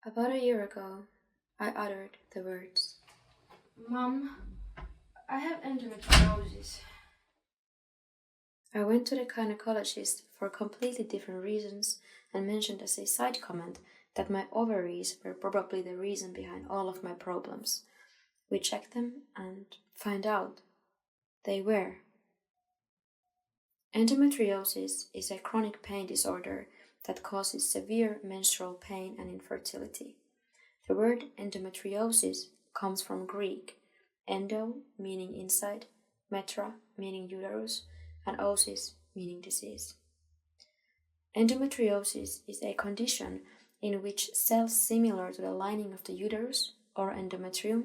About a year ago, I uttered the words. Mom, I have endometriosis. I went to the gynecologist for completely different reasons and mentioned as a side comment that my ovaries were probably the reason behind all of my problems. We checked them and find out they were. Endometriosis is a chronic pain disorder that causes severe menstrual pain and infertility. The word endometriosis comes from Greek, endo meaning inside, metra meaning uterus, and osis meaning disease. Endometriosis is a condition in which cells similar to the lining of the uterus or endometrium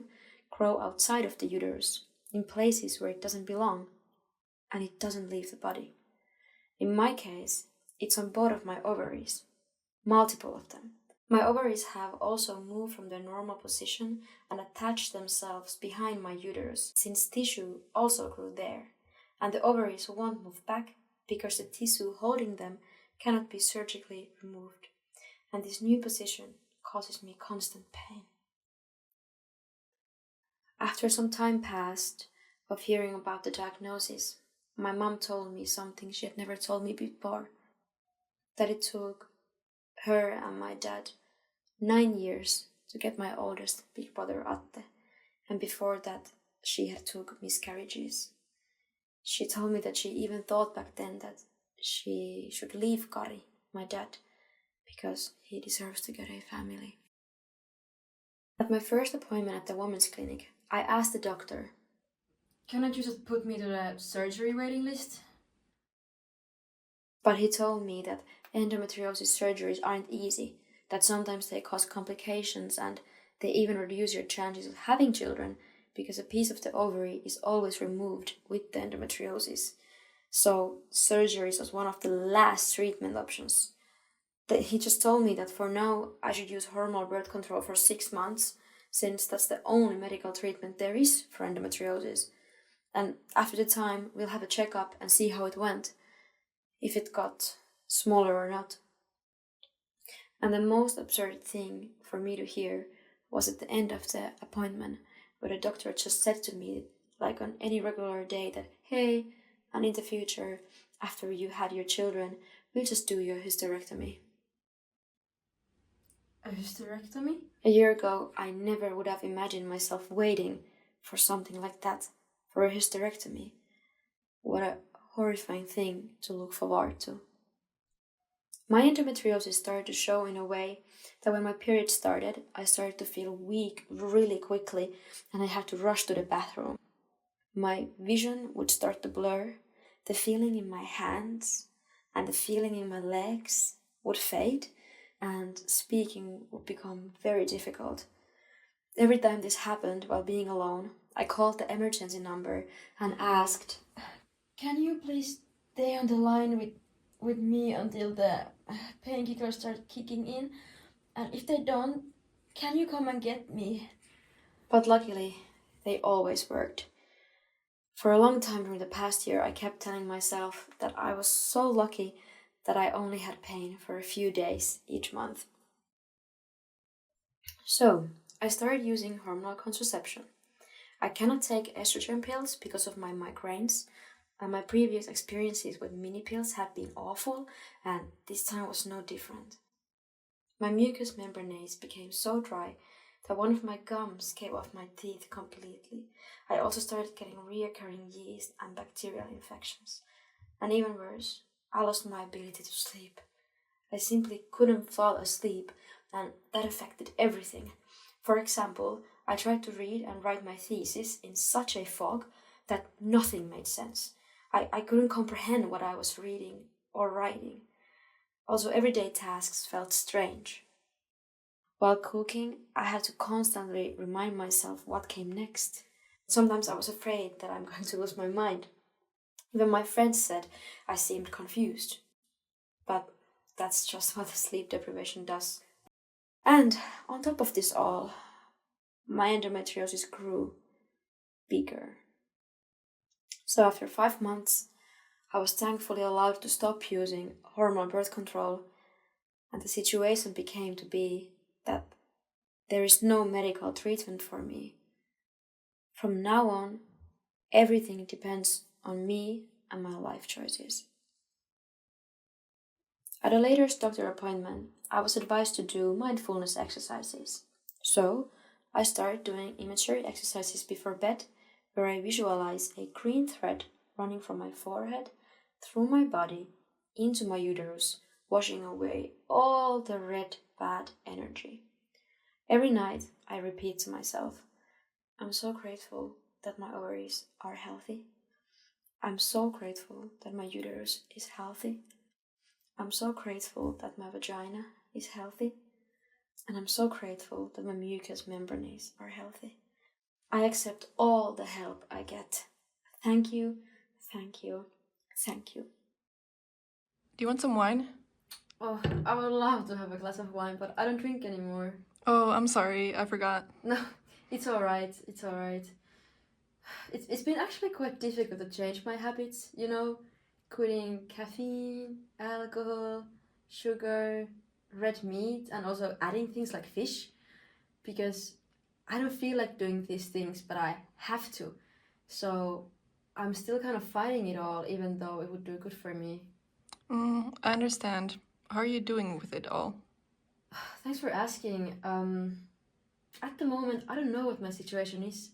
grow outside of the uterus in places where it doesn't belong and it doesn't leave the body. In my case, it's on both of my ovaries, multiple of them. My ovaries have also moved from their normal position and attached themselves behind my uterus, since tissue also grew there, and the ovaries won't move back because the tissue holding them cannot be surgically removed, and this new position causes me constant pain. After some time passed of hearing about the diagnosis, my mom told me something she had never told me before, that it took her and my dad 9 years to get my oldest big brother Atte, and before that she had took miscarriages. She told me that she even thought back then that she should leave Kari, my dad, because he deserves to get a family. At my first appointment at the women's clinic, I asked the doctor, Cannot you just put me to the surgery waiting list? but he told me that endometriosis surgeries aren't easy, that sometimes they cause complications and they even reduce your chances of having children because a piece of the ovary is always removed with the endometriosis. So surgeries was one of the last treatment options. He just told me that for now I should use hormonal birth control for 6 months, since that's the only medical treatment there is for endometriosis. And after the time, we'll have a checkup and see how it went, if it got smaller or not. And the most absurd thing for me to hear was at the end of the appointment, where the doctor just said to me, like on any regular day, that hey, and in the future, after you had your children, we'll just do your hysterectomy. A hysterectomy? A year ago, I never would have imagined myself waiting for something like that, for a hysterectomy. What a horrifying thing to look forward to. My endometriosis started to show in a way that when my period started, I started to feel weak really quickly and I had to rush to the bathroom. My vision would start to blur, the feeling in my hands and the feeling in my legs would fade, and speaking would become very difficult. Every time this happened while being alone, I called the emergency number and asked, Can you please stay on the line with me until the painkillers start kicking in? And if they don't, can you come and get me? But luckily, they always worked. For a long time during the past year, I kept telling myself that I was so lucky that I only had pain for a few days each month. So, I started using hormonal contraception. I cannot take estrogen pills because of my migraines, and my previous experiences with mini pills had been awful, and this time was no different. My mucous membranes became so dry that one of my gums came off my teeth completely. I also started getting reoccurring yeast and bacterial infections. And even worse, I lost my ability to sleep. I simply couldn't fall asleep, and that affected everything. For example, I tried to read and write my thesis in such a fog that nothing made sense. I couldn't comprehend what I was reading or writing. Also, everyday tasks felt strange. While cooking, I had to constantly remind myself what came next. Sometimes I was afraid that I'm going to lose my mind. Even my friends said I seemed confused. But that's just what sleep deprivation does. And on top of this all, my endometriosis grew bigger. So after 5 months, I was thankfully allowed to stop using hormonal birth control, and the situation became to be that There is no medical treatment for me. From now on, everything depends on me and my life choices. At a later doctor appointment, I was advised to do mindfulness exercises. So, I started doing imagery exercises before bed, where I visualize a green thread running from my forehead through my body into my uterus, washing away all the red bad energy. Every night, I repeat to myself, I'm so grateful that my ovaries are healthy. I'm so grateful that my uterus is healthy. I'm so grateful that my vagina is healthy. And I'm so grateful that my mucous membranes are healthy. I accept all the help I get. Thank you, thank you, thank you. Do you want some wine? Oh, I would love to have a glass of wine, but I don't drink anymore. Oh, I'm sorry, I forgot. No, it's alright, it's alright. It's been actually quite difficult to change my habits, you know, quitting caffeine, alcohol, sugar, red meat, and also adding things like fish, because I don't feel like doing these things, but I have to. So I'm still kind of fighting it all, even though it would do good for me. I understand. How are you doing with it all? Thanks for asking. At the moment, I don't know what my situation is.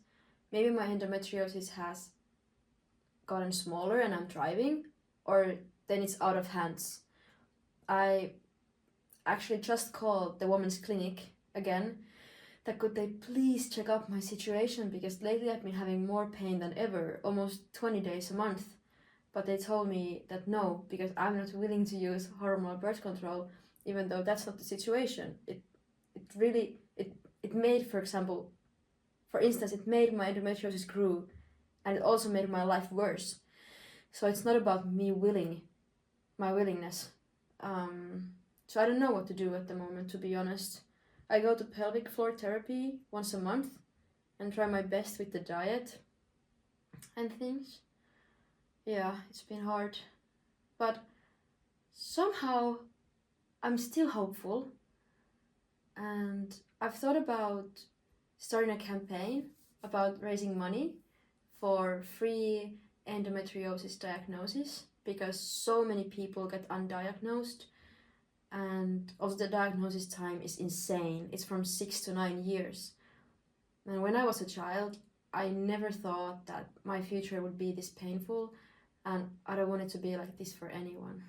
Maybe my endometriosis has gotten smaller and I'm thriving, or then it's out of hands. I actually just called the women's clinic again. That could they please check up my situation, because lately I've been having more pain than ever, almost 20 days a month. But they told me that no, because I'm not willing to use hormonal birth control, even though that's not the situation. It made, for example, for instance, it made my endometriosis grew, and it also made my life worse. So it's not about me my willingness. So I don't know what to do at the moment, to be honest. I go to pelvic floor therapy once a month and try my best with the diet and things. Yeah, it's been hard. But somehow I'm still hopeful, and I've thought about starting a campaign about raising money for free endometriosis diagnosis, because so many people get undiagnosed, and also the diagnosis time is insane. It's from 6 to 9 years. And when I was a child, I never thought that my future would be this painful, and I don't want it to be like this for anyone.